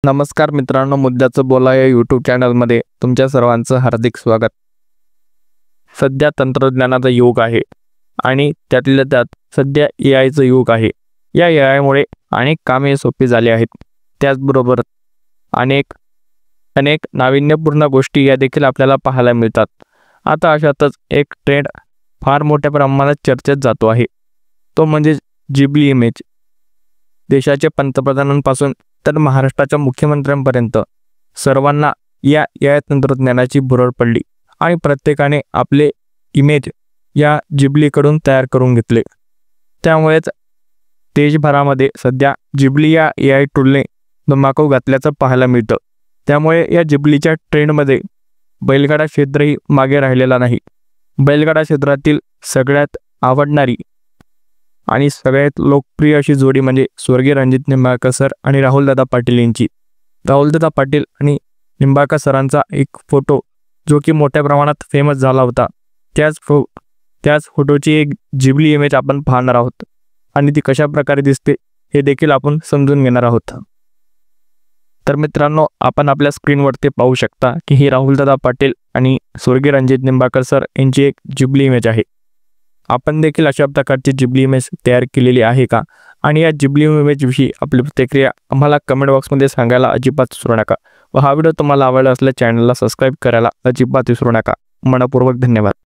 नमस्कार मित्रांनो, मुद्द्याचं बोला या यूट्यूब चॅनलमध्ये तुमच्या सर्वांचं हार्दिक स्वागत। सध्या तंत्रज्ञानाचा युग आहे आणि त्यातल्या त्यात सध्या एआयचं युग आहे। या एआयमुळे अनेक कामे सोपी झाली आहेत, त्याचबरोबर अनेक नाविन्यपूर्ण गोष्टी या देखील आपल्याला पाहायला मिळतात। आता अशातच एक ट्रेंड फार मोठ्या प्रमाणात चर्चेत जातो आहे, तो म्हणजे जिबली इमेज। देशाच्या पंतप्रधानांपासून तर महाराष्ट्राच्या मुख्यमंत्र्यांपर्यंत सर्वांना या एआय तंत्रज्ञानाची भुरळ पडली आणि प्रत्येकाने आपले इमेज या जिबलीकडून तयार करून घेतले। त्यामुळेच देशभरामध्ये सध्या जिबली या एआय टूलने धमाका घातल्याचं पाहायला मिळतं। त्यामुळे या जिबलीच्या ट्रेंडमध्ये बैलगाडा क्षेत्रही मागे राहिलेला नाही। बैलगाडा क्षेत्रातील सगळ्यात आवडणारी आणि सगळ्यात लोकप्रिय अशी जोडी म्हणजे स्वर्गीय रणजित निंबाळकर सर आणि राहुलदादा पाटील यांची। राहुलदादा पाटील आणि निंबाळकर सरांचा एक फोटो जो की मोठ्या प्रमाणात फेमस झाला होता, त्याच फोटोची एक जिबली इमेज आपण पाहणार आहोत आणि ती कशा प्रकारे दिसते हे देखील आपण समजून घेणार आहोत। तर मित्रांनो, आपण आपल्या स्क्रीनवरती पाहू शकता की ही राहुलदादा पाटील आणि स्वर्गीय रणजित निंबाळकर सर यांची एक जिबली इमेज आहे। आपण देखील अशा प्रकारची जिबली इमेज तयार केलेली आहे का, आणि या जिबली इमेज विषयी आपली प्रतिक्रिया आम्हाला कमेंट बॉक्समध्ये सांगायला अजिबात विसरू नका। व हा व्हिडिओ तुम्हाला आवडला असल्यास चॅनलला सबस्क्राईब करायला अजिबात विसरू नका। मनपूर्वक धन्यवाद।